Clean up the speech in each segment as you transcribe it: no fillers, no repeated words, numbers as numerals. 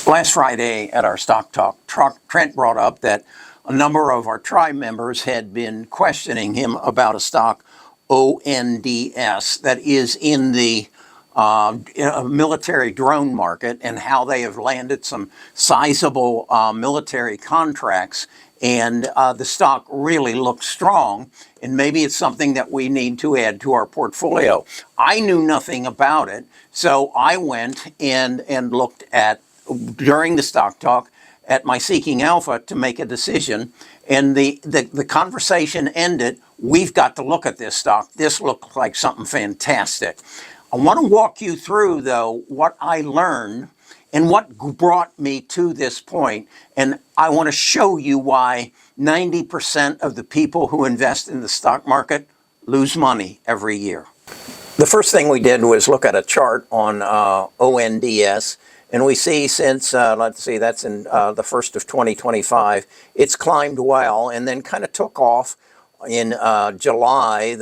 Last Friday at our Stock Talk, Trent brought up that a number of our tribe members had been questioning him about a stock, ONDS, that is in the military drone market, and how they have landed some sizable military contracts, and the stock really looks strong, and maybe it's something that we need to add to our portfolio. I knew nothing about it, so I went and looked at, during the Stock Talk, at my Seeking Alpha to make a decision, and the conversation ended, we've got to look at this stock. This looks like something fantastic. I want to walk you through, though, what I learned and what brought me to this point, and I want to show you why 90% of the people who invest in the stock market lose money every year. The first thing we did was look at a chart on ONDS, and we see since, let's see, that's in the 1st of 2025, it's climbed well and then kind of took off in July,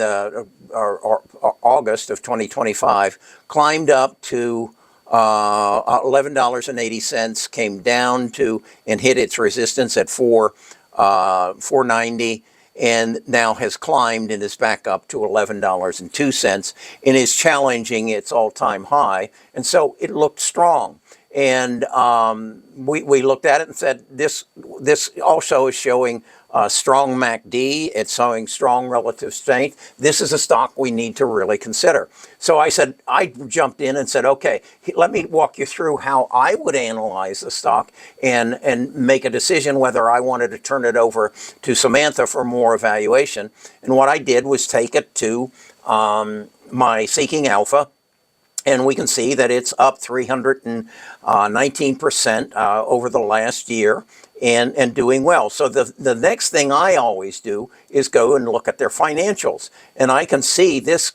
or August of 2025, climbed up to $11.80, came down to and hit its resistance at $4.90, and now has climbed and is back up to $11.02 and is challenging its all-time high. And so it looked strong. And we looked at it and said, this also is showing strong MACD. It's showing strong relative strength. This is a stock we need to really consider. So I jumped in and said, okay, let me walk you through how I would analyze the stock and make a decision whether I wanted to turn it over to Samantha for more evaluation. And what I did was take it to my Seeking Alpha, and we can see that it's up 319% over the last year and doing well. So the next thing I always do is go and look at their financials. And I can see this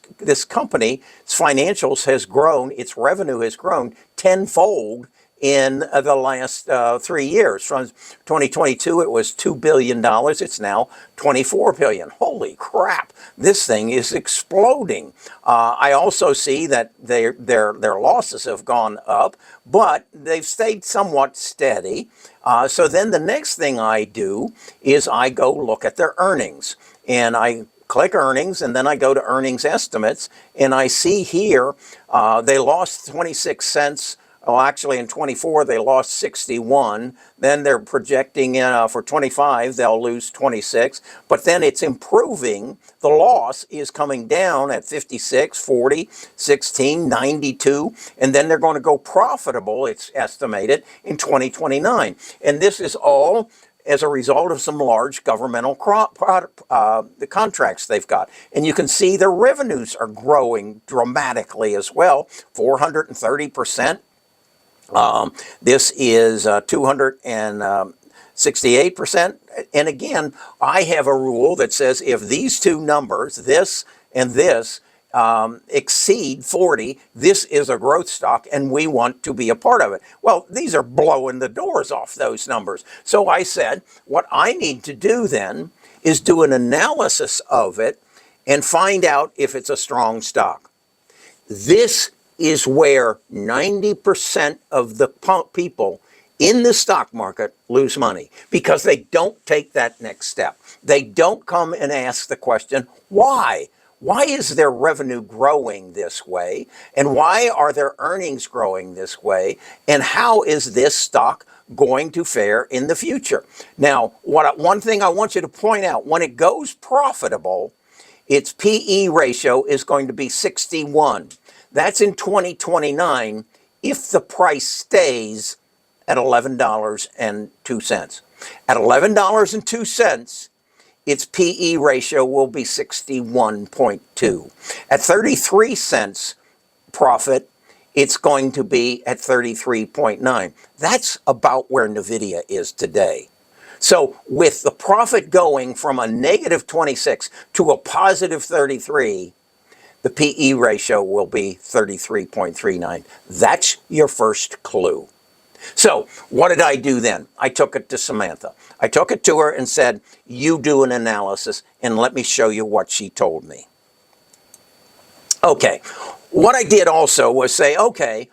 company's financials has grown, its revenue has grown tenfold in the last 3 years. From 2022, it was $2 billion. It's now $24 billion. Holy crap, this thing is exploding. I also see that their losses have gone up, but they've stayed somewhat steady. So then the next thing I do is I go look at their earnings. And I click earnings, and then I go to earnings estimates, and I see here they lost 26 cents. Well, actually, in 24, they lost 61. Then they're projecting for 25, they'll lose 26. But then it's improving. The loss is coming down at 56, 40, 16, 92. And then they're going to go profitable, it's estimated, in 2029. And this is all as a result of some large governmental the contracts they've got. And you can see their revenues are growing dramatically as well, 430%. This is 268%. And again, I have a rule that says if these two numbers, this and this, exceed 40, this is a growth stock and we want to be a part of it. Well, these are blowing the doors off those numbers. So I said, what I need to do then is do an analysis of it and find out if it's a strong stock. This is where 90% of the people in the stock market lose money, because they don't take that next step. They don't come and ask the question, why? Why is their revenue growing this way? And why are their earnings growing this way? And how is this stock going to fare in the future? Now, one thing I want you to point out, when it goes profitable, its PE ratio is going to be 61. That's in 2029 if the price stays at $11.02. At $11.02, its PE ratio will be 61.2. At 33 cents profit, it's going to be at 33.9. That's about where NVIDIA is today. So with the profit going from a negative 26 to a positive 33, the PE ratio will be 33.39. That's your first clue. So what did I do then? I took it to Samantha. I took it to her and said, you do an analysis and let me show you what she told me. Okay, what I did also was say, okay,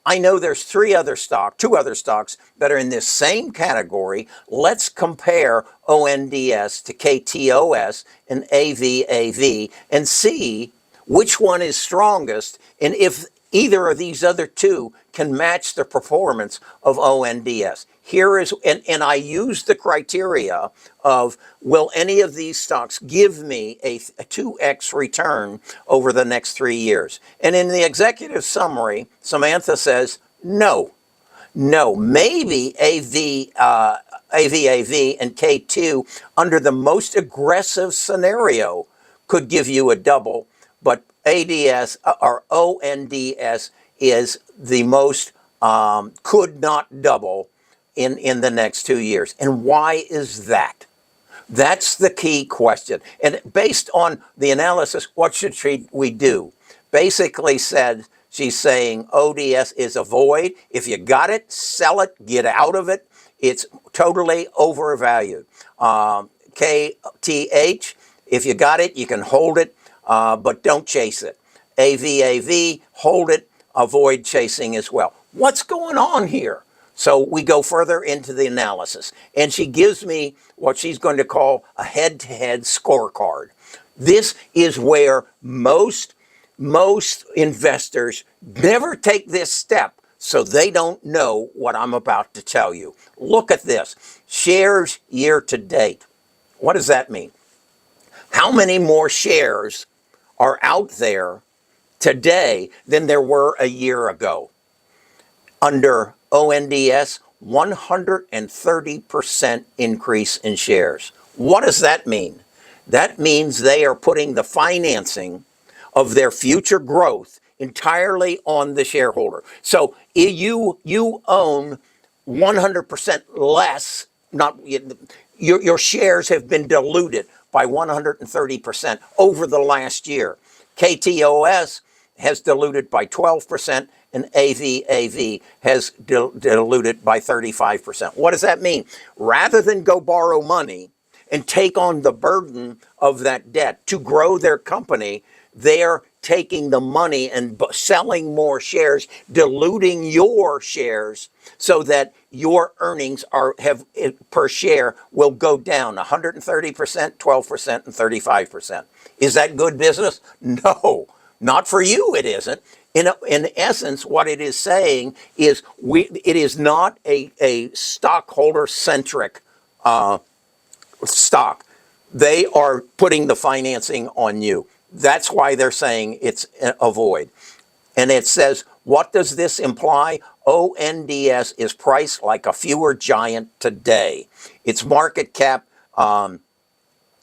I know there's two other stocks that are in this same category. Let's compare ONDS to KTOS and AVAV and see which one is strongest and if either of these other two can match the performance of ONDS. Here is, and I use the criteria of, will any of these stocks give me a 2x return over the next 3 years? And in the executive summary, Samantha says, no. No, maybe AVAV and K2 under the most aggressive scenario could give you a double, but ADS or ONDS is the most could not double in the next 2 years. And why is that? That's the key question. And based on the analysis, what should we do? Basically said, she's saying ODS is a void. If you got it, sell it, get out of it. It's totally overvalued. KTH, if you got it, you can hold it, but don't chase it. AVAV, hold it, avoid chasing as well. What's going on here? So we go further into the analysis, and she gives me what she's going to call a head-to-head scorecard. This is where most investors never take this step, so they don't know what I'm about to tell you. Look at this. Shares year to date. What does that mean? How many more shares are out there today than there were a year ago? Under ONDS, 130% increase in shares. What does that mean? That means they are putting the financing of their future growth entirely on the shareholder. So you own 100% less, not your shares have been diluted by 130% over the last year. KTOS has diluted by 12%, and AVAV has diluted by 35%. What does that mean? Rather than go borrow money and take on the burden of that debt to grow their company, they're taking the money and selling more shares, diluting your shares so that your earnings per share will go down 130%, 12%, and 35%. Is that good business? No, not for you it isn't. In essence, what it is saying is it is not a stockholder-centric stock. They are putting the financing on you. That's why they're saying it's a void. And it says, what does this imply? ONDS is priced like a fewer giant today. Its market cap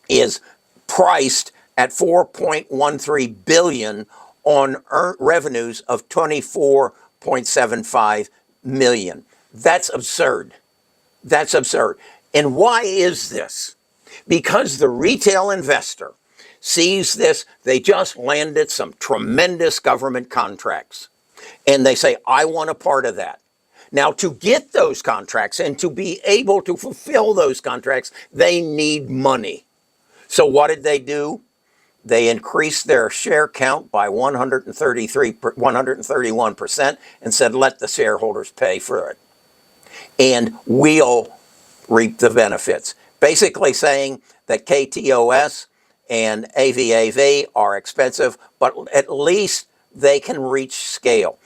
is priced at 4.13 billion on revenues of 24.75 million. That's absurd. That's absurd. And why is this? Because the retail investor sees this, they just landed some tremendous government contracts. And they say, I want a part of that. Now, to get those contracts and to be able to fulfill those contracts, they need money. So what did they do? They increased their share count by 131% and said, let the shareholders pay for it. And we'll reap the benefits. Basically saying that KTOS and AVAV are expensive, but at least they can reach scale.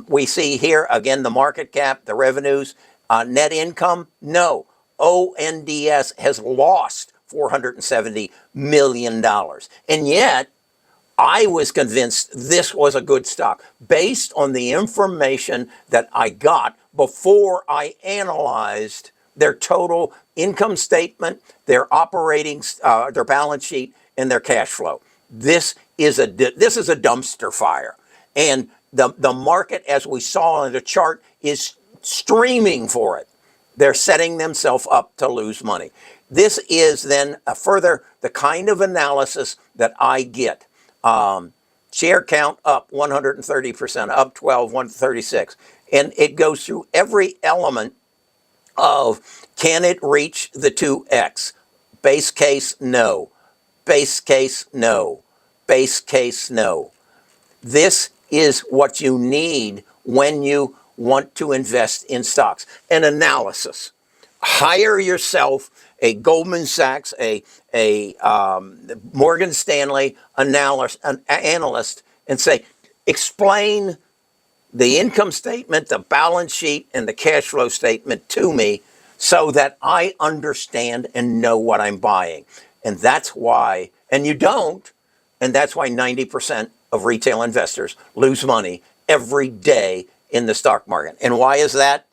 We see here, again, the market cap, the revenues, net income, no. ONDS has lost $470 million. And yet, I was convinced this was a good stock based on the information that I got before I analyzed their total income statement, their operating, their balance sheet, and their cash flow. This is a dumpster fire. And the market, as we saw in the chart, is streaming for it. They're setting themselves up to lose money. This is then further the kind of analysis that I get. Share count up 130%, up 12, 136. And it goes through every element of, can it reach the 2x? Base case, no. Base case, no. Base case, no. This is what you need when you want to invest in stocks. An analysis. Hire yourself a Goldman Sachs, Morgan Stanley analyst, and say, explain the income statement, the balance sheet, and the cash flow statement to me so that I understand and know what I'm buying. And that's why, and you don't, and that's why 90% of retail investors lose money every day in the stock market. And why is that?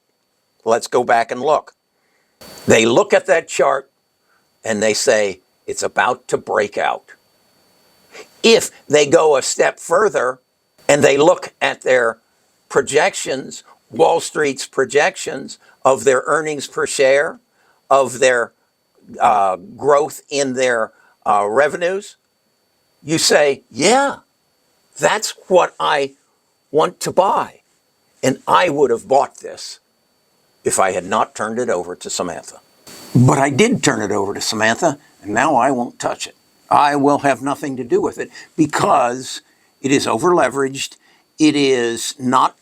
Let's go back and look. They look at that chart and they say, it's about to break out. If they go a step further and they look at their projections, Wall Street's projections of their earnings per share, of their growth in their revenues, you say, yeah, that's what I want to buy. And I would have bought this if I had not turned it over to Samantha. But I did turn it over to Samantha, and now I won't touch it. I will have nothing to do with it because it is over-leveraged. It is not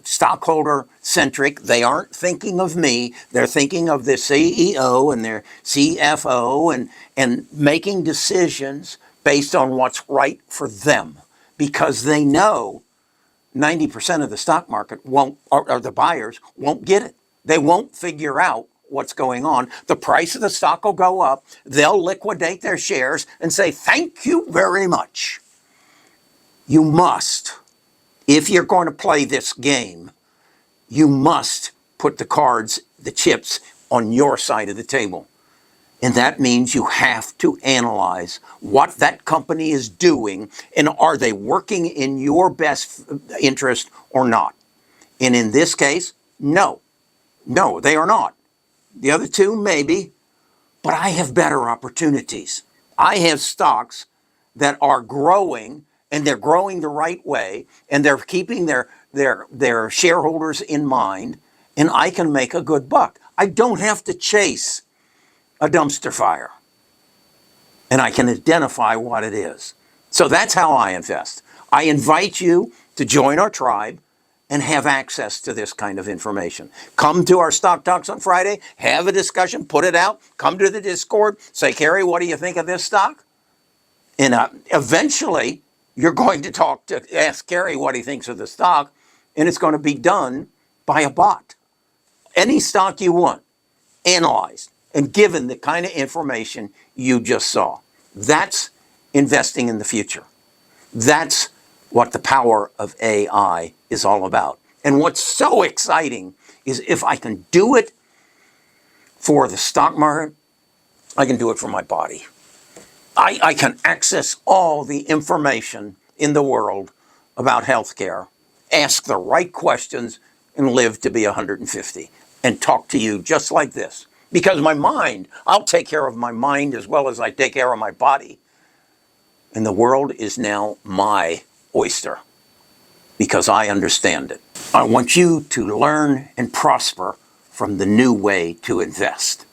stockholder-centric. They aren't thinking of me. They're thinking of the CEO and their CFO and making decisions based on what's right for them because they know 90% of the stock market won't, or the buyers won't get it. They won't figure out what's going on. The price of the stock will go up. They'll liquidate their shares and say, thank you very much. You must, if you're going to play this game, you must put the cards, the chips on your side of the table. And that means you have to analyze what that company is doing and are they working in your best interest or not. And in this case, no. No, they are not. The other two, maybe, but I have better opportunities. I have stocks that are growing and they're growing the right way and they're keeping their shareholders in mind and I can make a good buck. I don't have to chase a dumpster fire and I can identify what it is. So that's how I invest. I invite you to join our tribe and have access to this kind of information. Come to our Stock Talks on Friday, have a discussion, put it out, come to the Discord, say, Kerry, what do you think of this stock? And eventually, you're going to ask Kerry what he thinks of the stock, and it's going to be done by a bot. Any stock you want, analyzed, and given the kind of information you just saw. That's investing in the future. That's what the power of AI is all about. And what's so exciting is if I can do it for the stock market, I can do it for my body. I can access all the information in the world about healthcare, ask the right questions, and live to be 150 and talk to you just like this. Because my mind, I'll take care of my mind as well as I take care of my body. And the world is now my oyster because I understand it. I want you to learn and prosper from the new way to invest.